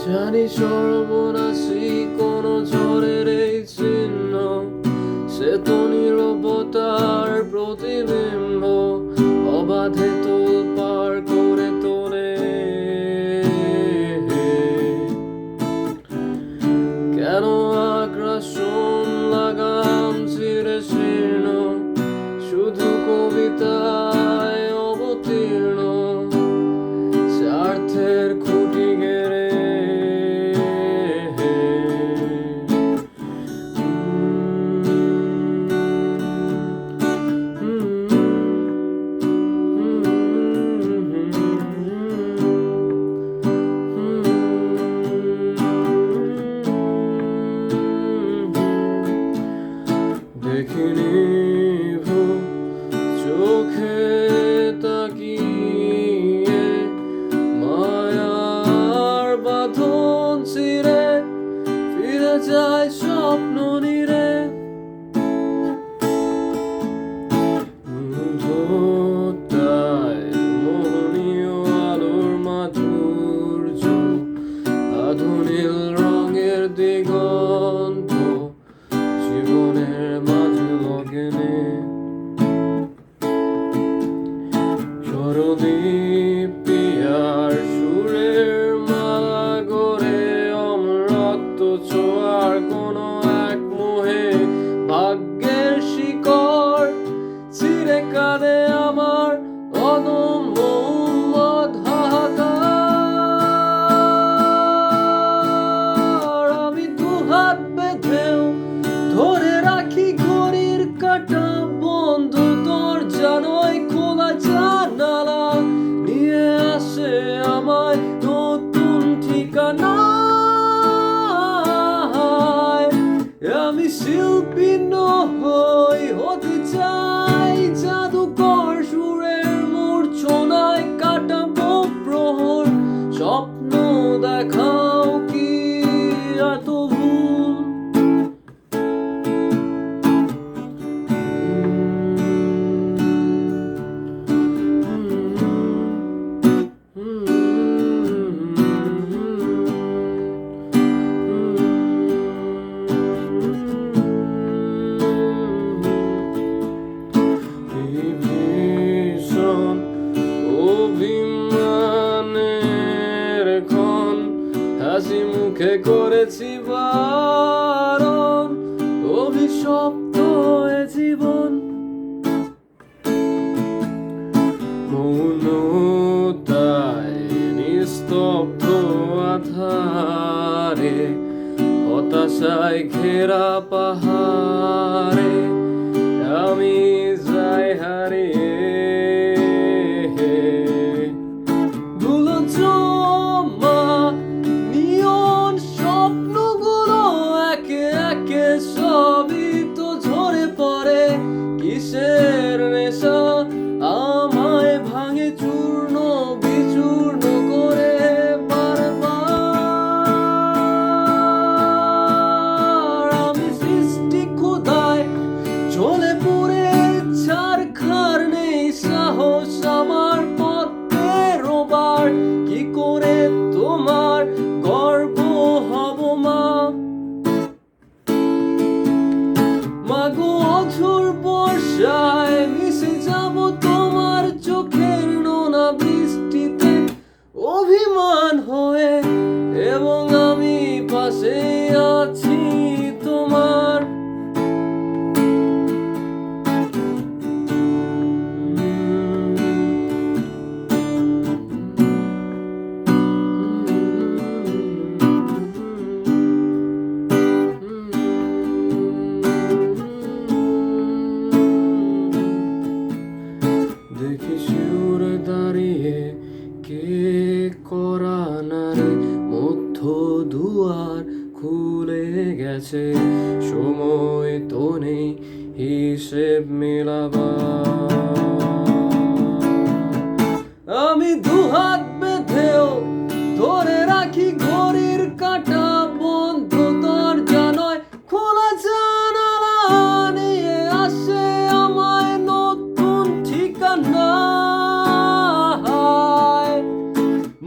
জানি সর্বনাশী কোন ঝড়ের এই চিহ্ন, সে তো নীরবতার প্রতিবিম্ব, অবাধে তোলপাড় করে তোলে। কেন আগ্রাসন লাগাম চিরে শীর্ণ, শুধু কবিতায় অবতীর্ণ, স্বার্থের খুঁটি গেড়ে। দেখিনি চোখে তাকিয়ে মায়ার বাঁধন ছিঁড়ে ফিরে যায় স্বপ্ন নিরে। মোহনীয় আলোর মাধুর্য, আধুনিক রঙের দিগন্ত, জীবনের মাঝে লগেনে স্বরদীপ্তি আর সুরের মালা গড়ে অমরত্ব ছোঁয়ার কোনো এক মোহে ভাগ্যের শিকড় ছিঁড়ে কাঁদে আমার অদম্য উন্মাদ হাহাকার। আমি দুহাত বেঁধেও ধরে রাখি ঘড়ির কাঁটা, বন্ধ দরজা নয় খোলা জানালা নিয়ে আসে আমায় নতুন ঠিকানায়। আমি শিল্পী নই, হতে চাই জাদুকর সুরের মূর্ছনায় কাটাবো প্রহর। স্বপ্ন দেখাও কি এত ভুল? অভিমানের ক্ষণ হাসি মুখে করেছি বারণ, অভিশপ্ত এ জীবন। মৌনতায় নিস্তব্ধ আধারে, হতাশায় ঘেরা পাহাড়ে আমি যাই হারিয়ে। ধুলো জমা নিয়ন স্বপ্নগুলো একে একে সবই তো ঝরে পড়ে। কিসের নেশা আমায় ভাঙে চূর্ণ বিচূর্ণ করে বারবার। আমি সৃষ্টি খোদায় চলে পুরে ছারখার, নেই সাহস আমার পথে রোবার। কি করে তোমার গর্ব হব মা, মাগো অঝোর বর্ষায় মিশে যাব তোমার চোখের নোনা বৃষ্টিতে অভিমান হয়ে, এবং আমি পাশে আছি তোমার। দেখি শিউরে দাঁড়িয়ে কে করা নারে, মধ্য দুয়ার খুলে গেছে, সময় তো নেই হিসেব মেলাবার। আমি দুহাত বেঁধেও ধরে রাখি ঘড়ির কাঁটা, বন্ধ দরজা নয় খোলা জানালা নিয়ে আসে আমায় নতুন ঠিকানায়।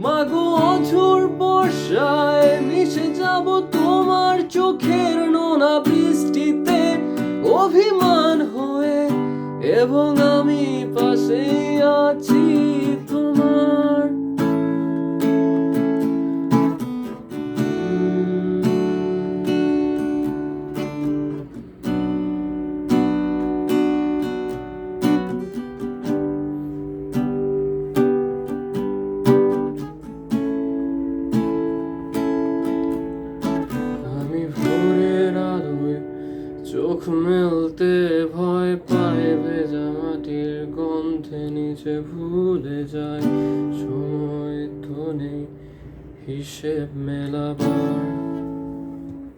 মাগো অঝোর বর্ষায় না বৃষ্টিতে অভিমান হয়ে, এবং আমি পাশেই আছি তোমার। আমি ভোরের আলোয় চোখ মেলতে ভয় পাই, ভেজা মাটির গন্ধে নিচে ভুলে যায়, সময় তো নেই হিসেব মেলাবার।